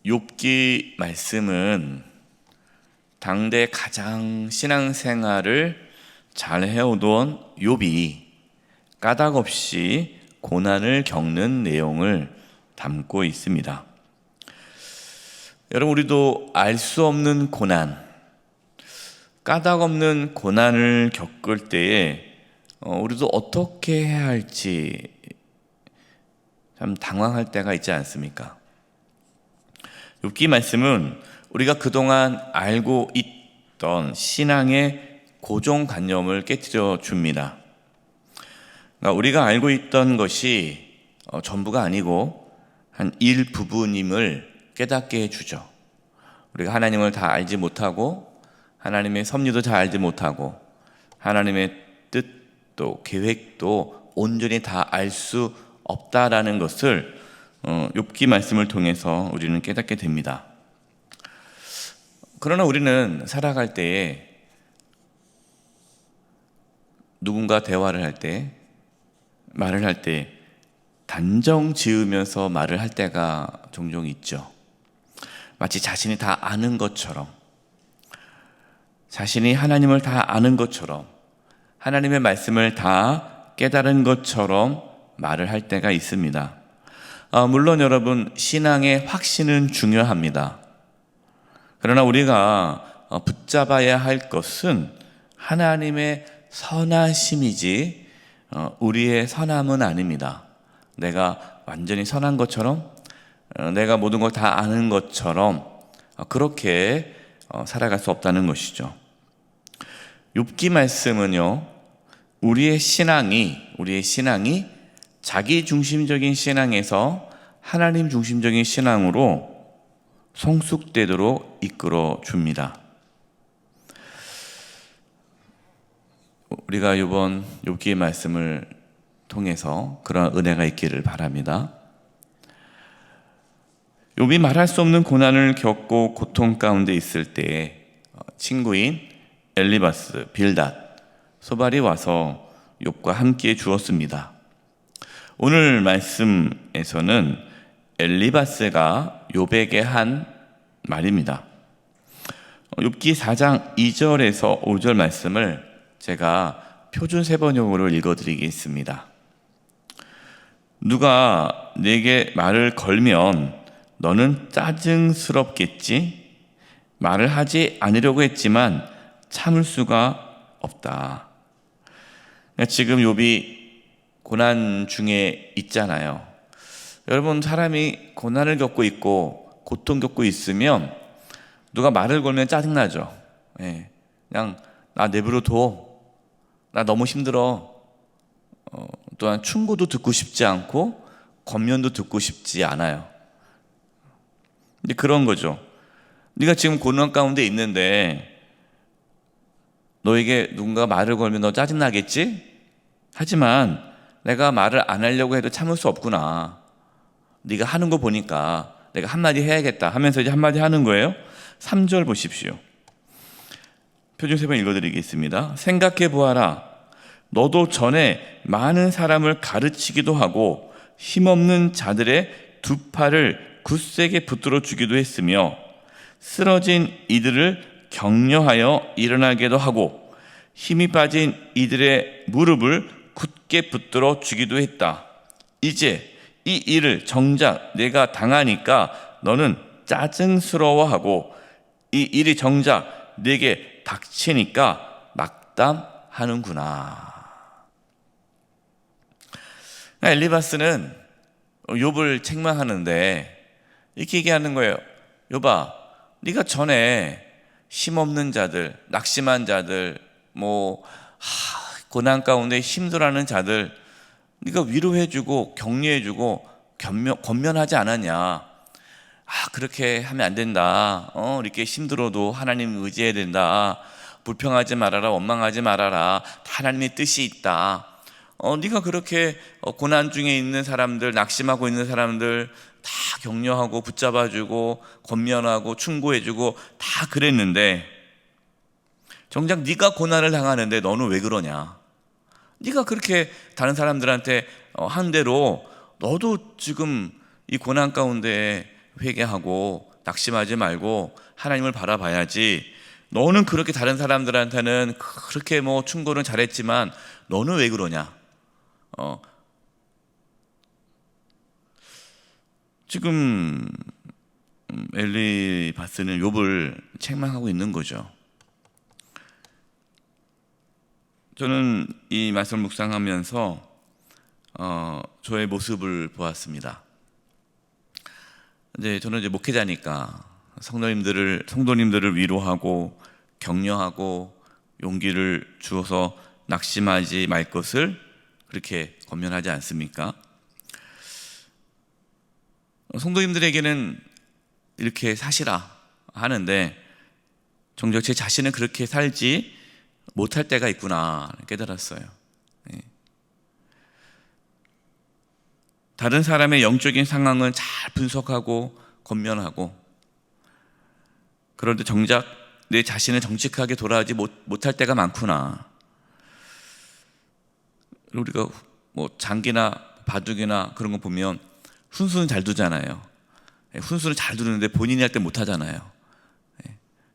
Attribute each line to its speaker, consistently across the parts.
Speaker 1: 욥기 말씀은 당대 가장 신앙생활을 잘 해오던 욥이 까닭없이 고난을 겪는 내용을 담고 있습니다. 여러분, 우리도 알 수 없는 고난, 까닭없는 고난을 겪을 때에 우리도 어떻게 해야 할지 참 당황할 때가 있지 않습니까? 욥기 말씀은 우리가 그동안 알고 있던 신앙의 고정관념을 깨뜨려 줍니다. 그러니까 우리가 알고 있던 것이 전부가 아니고 한 일부분임을 깨닫게 해주죠. 우리가 하나님을 다 알지 못하고 하나님의 섭리도 잘 알지 못하고 하나님의 뜻도 계획도 온전히 다 알 수 없다라는 것을 욥기 말씀을 통해서 우리는 깨닫게 됩니다. 그러나 우리는 살아갈 때에 누군가 대화를 할 때, 말을 할 때 단정 지으면서 말을 할 때가 종종 있죠. 마치 자신이 다 아는 것처럼, 자신이 하나님을 다 아는 것처럼, 하나님의 말씀을 다 깨달은 것처럼 말을 할 때가 있습니다. 물론 여러분, 신앙의 확신은 중요합니다. 그러나 우리가 붙잡아야 할 것은 하나님의 선하심이지 우리의 선함은 아닙니다. 내가 완전히 선한 것처럼, 내가 모든 걸 다 아는 것처럼 그렇게 살아갈 수 없다는 것이죠. 욥기 말씀은요, 우리의 신앙이 자기 중심적인 신앙에서 하나님 중심적인 신앙으로 성숙되도록 이끌어 줍니다. 우리가 이번 욥기의 말씀을 통해서 그런 은혜가 있기를 바랍니다. 욥이 말할 수 없는 고난을 겪고 고통 가운데 있을 때 친구인 엘리바스, 빌닷, 소발이 와서 욥과 함께 주었습니다. 오늘 말씀에서는 엘리바스가 욥에게 한 말입니다. 욥기 4장 2절에서 5절 말씀을 제가 표준 세번역으로 읽어드리겠습니다. 누가 내게 말을 걸면 너는 짜증스럽겠지? 말을 하지 않으려고 했지만 참을 수가 없다. 지금 욥이 고난 중에 있잖아요. 여러분, 사람이 고난을 겪고 있고 고통 겪고 있으면 누가 말을 걸면 짜증나죠. 그냥 나 내버려 둬. 나 너무 힘들어. 또한 충고도 듣고 싶지 않고 권면도 듣고 싶지 않아요. 근데 그런 거죠. 네가 지금 고난 가운데 있는데 너에게 누군가 말을 걸면 너 짜증나겠지? 하지만 내가 말을 안 하려고 해도 참을 수 없구나. 네가 하는 거 보니까 내가 한마디 해야겠다 하면서 이제 한마디 하는 거예요. 3절 보십시오. 표준 세번 읽어드리겠습니다. 생각해 보아라. 너도 전에 많은 사람을 가르치기도 하고 힘없는 자들의 두 팔을 굳세게 붙들어 주기도 했으며 쓰러진 이들을 격려하여 일어나게도 하고 힘이 빠진 이들의 무릎을 굳게 붙들어 주기도 했다. 이제 이 일을 정작 내가 당하니까 너는 짜증스러워하고 이 일이 정작 내게 닥치니까 낙담하는구나. 엘리바스는 욥을 책망하는데 이렇게 얘기하는 거예요. 욥아, 네가 전에 힘없는 자들, 낙심한 자들, 고난 가운데 힘들어하는 자들 네가 위로해주고 격려해주고 권면하지 않았냐. 그렇게 하면 안 된다. 이렇게 힘들어도 하나님 의지해야 된다. 불평하지 말아라. 원망하지 말아라. 하나님의 뜻이 있다. 네가 그렇게 고난 중에 있는 사람들, 낙심하고 있는 사람들 다 격려하고 붙잡아주고 권면하고 충고해주고 다 그랬는데 정작 네가 고난을 당하는데 너는 왜 그러냐? 네가 그렇게 다른 사람들한테 한 대로 너도 지금 이 고난 가운데 회개하고 낙심하지 말고 하나님을 바라봐야지. 너는 그렇게 다른 사람들한테는 그렇게 뭐 충고는 잘했지만 너는 왜 그러냐? 지금 엘리바스는 욥을 책망하고 있는 거죠. 저는 이 말씀을 묵상하면서 저의 모습을 보았습니다. 저는 이제 목회자니까 성도님들을 위로하고 격려하고 용기를 주어서 낙심하지 말 것을 그렇게 권면하지 않습니까? 성도님들에게는 이렇게 사시라 하는데 정작 제 자신은 그렇게 살지 못할 때가 있구나 깨달았어요. 다른 사람의 영적인 상황은 잘 분석하고 권면하고, 그런데 정작 내 자신을 정직하게 돌아가지 못할 때가 많구나. 우리가 뭐 장기나 바둑이나 그런 거 보면 훈수는 잘 두잖아요. 훈수는 잘 두는데 본인이 할 때 못하잖아요.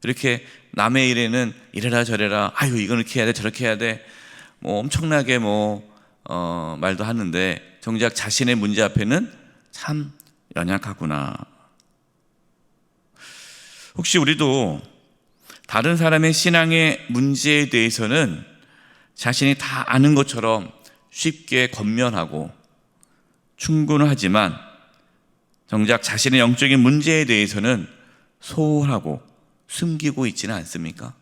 Speaker 1: 이렇게 남의 일에는 이래라 저래라, 아유 이건 이렇게 해야 돼 저렇게 해야 돼, 뭐 엄청나게 말도 하는데 정작 자신의 문제 앞에는 참 연약하구나. 혹시 우리도 다른 사람의 신앙의 문제에 대해서는 자신이 다 아는 것처럼 쉽게 권면하고 충고는 하지만 정작 자신의 영적인 문제에 대해서는 소홀하고 숨기고 있지는 않습니까?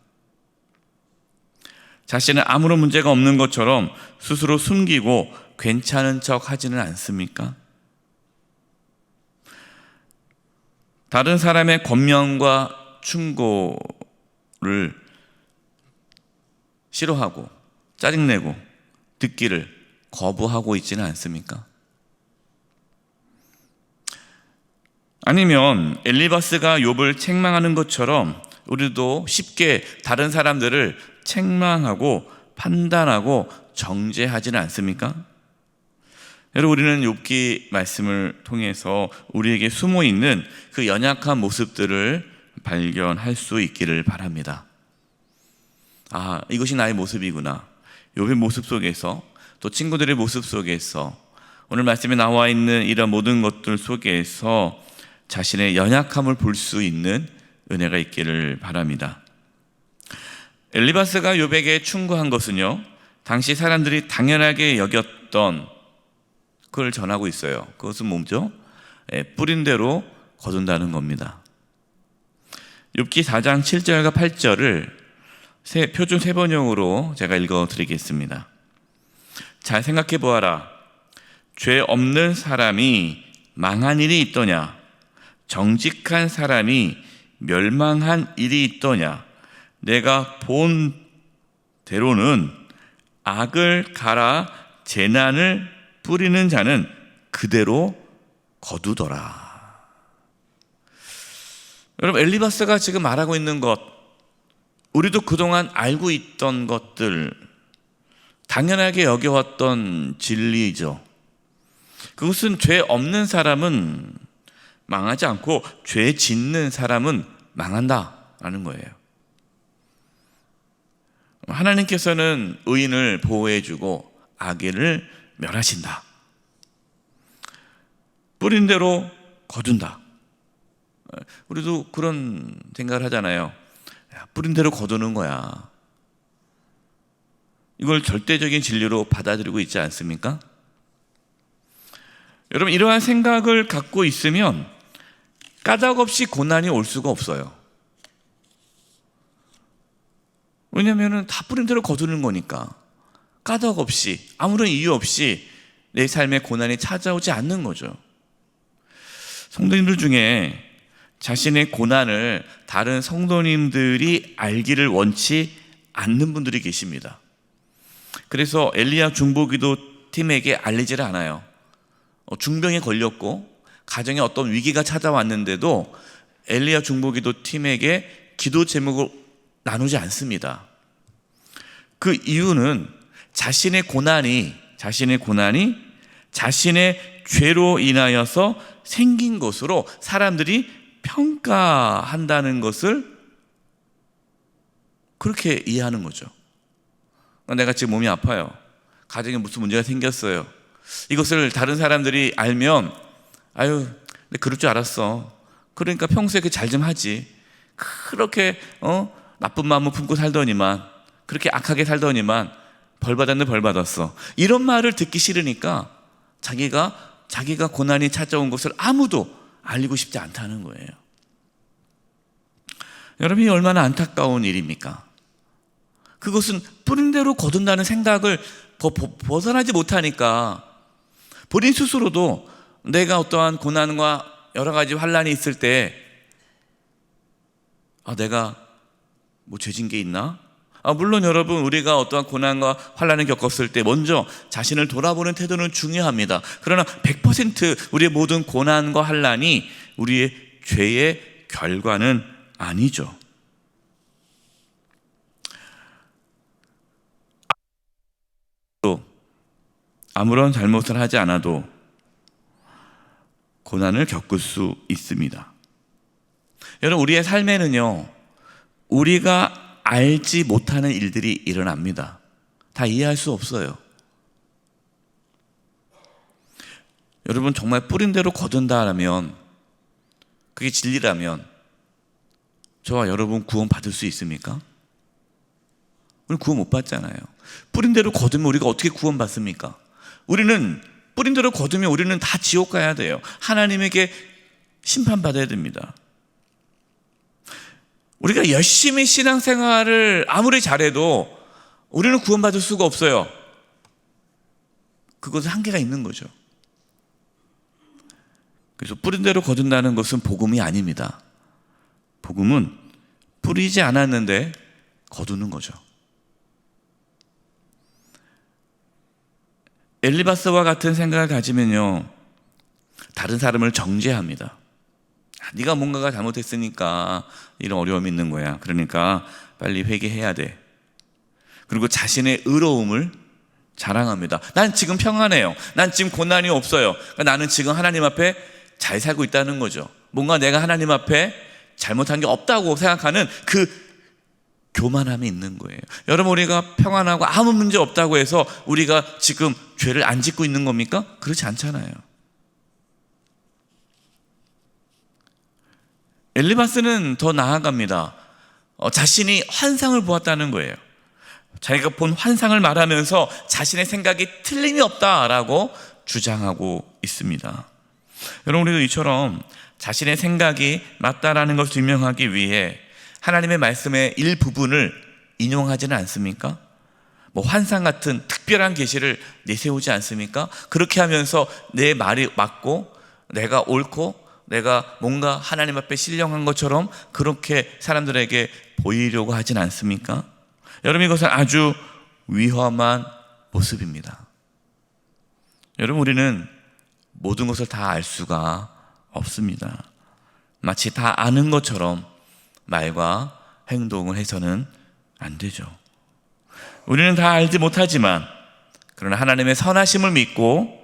Speaker 1: 자신은 아무런 문제가 없는 것처럼 스스로 숨기고 괜찮은 척 하지는 않습니까? 다른 사람의 권면과 충고를 싫어하고 짜증내고 듣기를 거부하고 있지는 않습니까? 아니면 엘리바스가 욥을 책망하는 것처럼 우리도 쉽게 다른 사람들을 책망하고 판단하고 정죄하지는 않습니까? 여러분, 우리는 욥기 말씀을 통해서 우리에게 숨어있는 그 연약한 모습들을 발견할 수 있기를 바랍니다. 아, 이것이 나의 모습이구나. 욥의 모습 속에서, 또 친구들의 모습 속에서, 오늘 말씀에 나와 있는 이런 모든 것들 속에서 자신의 연약함을 볼 수 있는 은혜가 있기를 바랍니다. 엘리바스가 욥에게 충고한 것은요, 당시 사람들이 당연하게 여겼던 그걸 전하고 있어요. 그것은 뭐죠? 뿌린 대로 거둔다는 겁니다. 욥기 4장 7절과 8절을 표준 세번역으로 제가 읽어드리겠습니다. 잘 생각해 보아라. 죄 없는 사람이 망한 일이 있더냐? 정직한 사람이 멸망한 일이 있더냐? 내가 본 대로는 악을 갈아 재난을 뿌리는 자는 그대로 거두더라. 여러분, 엘리바스가 지금 말하고 있는 것, 우리도 그동안 알고 있던 것들, 당연하게 여겨왔던 진리죠. 그것은 죄 없는 사람은 망하지 않고 죄 짓는 사람은 망한다라는 거예요. 하나님께서는 의인을 보호해주고 악인을 멸하신다. 뿌린 대로 거둔다. 우리도 그런 생각을 하잖아요. 뿌린 대로 거두는 거야. 이걸 절대적인 진리로 받아들이고 있지 않습니까? 여러분, 이러한 생각을 갖고 있으면 까닭없이 고난이 올 수가 없어요. 왜냐하면 다 뿌린 대로 거두는 거니까. 까닭없이, 아무런 이유 없이 내 삶에 고난이 찾아오지 않는 거죠. 성도님들 중에 자신의 고난을 다른 성도님들이 알기를 원치 않는 분들이 계십니다. 그래서 엘리야 중보기도 팀에게 알리지를 않아요. 중병에 걸렸고 가정에 어떤 위기가 찾아왔는데도 엘리야 중보기도 팀에게 기도 제목을 나누지 않습니다. 그 이유는 자신의 고난이 자신의 죄로 인하여서 생긴 것으로 사람들이 평가한다는 것을 그렇게 이해하는 거죠. 내가 지금 몸이 아파요. 가정에 무슨 문제가 생겼어요. 이것을 다른 사람들이 알면 아유, 내가 그럴 줄 알았어. 그러니까 평소에 잘 좀 하지. 그렇게 나쁜 마음을 품고 살더니만, 그렇게 악하게 살더니만 벌 받았네, 벌 받았어. 이런 말을 듣기 싫으니까 자기가 고난이 찾아온 것을 아무도 알리고 싶지 않다는 거예요. 여러분이 얼마나 안타까운 일입니까? 그것은 뿌린 대로 거둔다는 생각을 벗어나지 못하니까 본인 스스로도 내가 어떠한 고난과 여러 가지 환난이 있을 때 내가 뭐 죄진 게 있나? 물론 여러분, 우리가 어떠한 고난과 환난을 겪었을 때 먼저 자신을 돌아보는 태도는 중요합니다. 그러나 100% 우리의 모든 고난과 환난이 우리의 죄의 결과는 아니죠. 또 아무런 잘못을 하지 않아도 고난을 겪을 수 있습니다. 여러분, 우리의 삶에는요, 우리가 알지 못하는 일들이 일어납니다. 다 이해할 수 없어요. 여러분, 정말 뿌린 대로 거둔다라면, 그게 진리라면 저와 여러분 구원 받을 수 있습니까? 우리 구원 못 받잖아요. 뿌린 대로 거두면 우리가 어떻게 구원 받습니까? 우리는 뿌린 대로 거두면 우리는 다 지옥 가야 돼요. 하나님에게 심판받아야 됩니다. 우리가 열심히 신앙생활을 아무리 잘해도 우리는 구원받을 수가 없어요. 그것은 한계가 있는 거죠. 그래서 뿌린 대로 거둔다는 것은 복음이 아닙니다. 복음은 뿌리지 않았는데 거두는 거죠. 엘리바스와 같은 생각을 가지면요, 다른 사람을 정죄합니다. 네가 뭔가가 잘못했으니까 이런 어려움이 있는 거야. 그러니까 빨리 회개해야 돼. 그리고 자신의 의로움을 자랑합니다. 난 지금 평안해요. 난 지금 고난이 없어요. 그러니까 나는 지금 하나님 앞에 잘 살고 있다는 거죠. 뭔가 내가 하나님 앞에 잘못한 게 없다고 생각하는 그 교만함이 있는 거예요. 여러분, 우리가 평안하고 아무 문제 없다고 해서 우리가 지금 죄를 안 짓고 있는 겁니까? 그렇지 않잖아요. 엘리바스는 더 나아갑니다. 자신이 환상을 보았다는 거예요. 자기가 본 환상을 말하면서 자신의 생각이 틀림이 없다라고 주장하고 있습니다. 여러분, 우리도 이처럼 자신의 생각이 맞다라는 것을 증명하기 위해 하나님의 말씀의 일부분을 인용하지는 않습니까? 뭐 환상 같은 특별한 계시를 내세우지 않습니까? 그렇게 하면서 내 말이 맞고 내가 옳고 내가 뭔가 하나님 앞에 신령한 것처럼 그렇게 사람들에게 보이려고 하진 않습니까? 여러분, 이것은 아주 위험한 모습입니다. 여러분, 우리는 모든 것을 다 알 수가 없습니다. 마치 다 아는 것처럼 말과 행동을 해서는 안 되죠. 우리는 다 알지 못하지만 그러나 하나님의 선하심을 믿고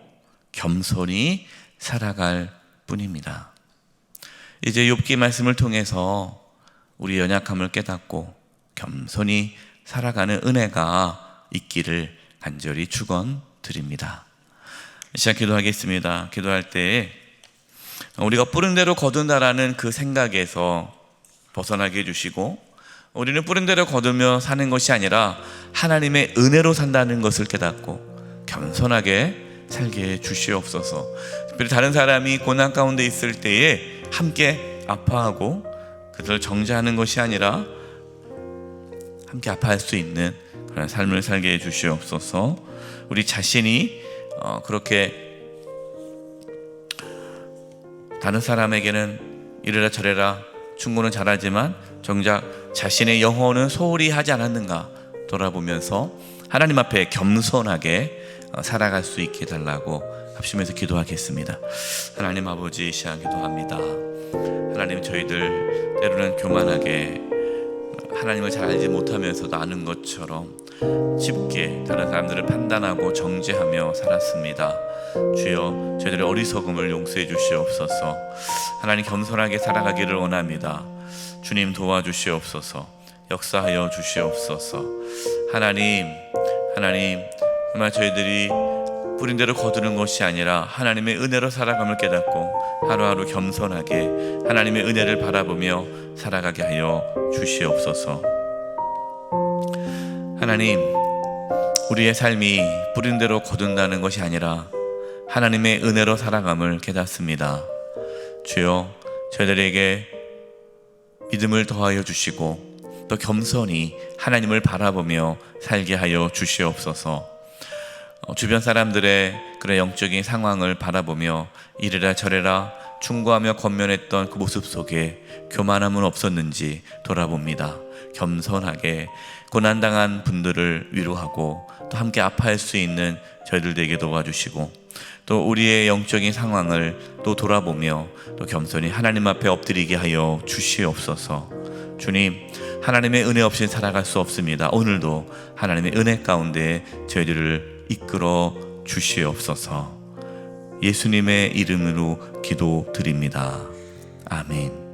Speaker 1: 겸손히 살아갈 뿐입니다. 이제 욥기 말씀을 통해서 우리 연약함을 깨닫고 겸손히 살아가는 은혜가 있기를 간절히 축원드립니다. 시작 기도하겠습니다. 기도할 때 우리가 뿌린 대로 거둔다라는 그 생각에서 벗어나게 해주시고, 우리는 뿌린 대로 거두며 사는 것이 아니라 하나님의 은혜로 산다는 것을 깨닫고 겸손하게 살게 해 주시옵소서. 특별히 다른 사람이 고난 가운데 있을 때에 함께 아파하고 그들을 정죄하는 것이 아니라 함께 아파할 수 있는 그런 삶을 살게 해 주시옵소서. 우리 자신이 그렇게 다른 사람에게는 이래라 저래라 충고는 잘하지만 정작 자신의 영혼은 소홀히 하지 않았는가 돌아보면서 하나님 앞에 겸손하게 살아갈 수 있게 해달라고 합심해서 기도하겠습니다. 하나님 아버지, 이 시간 기도합니다. 하나님, 저희들 때로는 교만하게 하나님을 잘 알지 못하면서도 아는 것처럼 쉽게 다른 사람들을 판단하고 정죄하며 살았습니다. 주여 저희들의 어리석음을 용서해 주시옵소서. 하나님 겸손하게 살아가기를 원합니다. 주님 도와주시옵소서. 역사하여 주시옵소서. 하나님 정말 저희들이 뿌린 대로 거두는 것이 아니라 하나님의 은혜로 살아감을 깨닫고 하루하루 겸손하게 하나님의 은혜를 바라보며 살아가게 하여 주시옵소서. 하나님, 우리의 삶이 뿌린 대로 거둔다는 것이 아니라 하나님의 은혜로 살아감을 깨닫습니다. 주여 저희들에게 믿음을 더하여 주시고 또 겸손히 하나님을 바라보며 살게 하여 주시옵소서. 주변 사람들의 그런 영적인 상황을 바라보며 이래라 저래라 충고하며 권면했던 그 모습 속에 교만함은 없었는지 돌아봅니다. 겸손하게 고난당한 분들을 위로하고 또 함께 아파할 수 있는 저희들 되게 도와주시고 또 우리의 영적인 상황을 또 돌아보며 또 겸손히 하나님 앞에 엎드리게 하여 주시옵소서. 주님, 하나님의 은혜 없이 살아갈 수 없습니다. 오늘도 하나님의 은혜 가운데 저희들을 이끌어 주시옵소서. 예수님의 이름으로 기도드립니다. 아멘.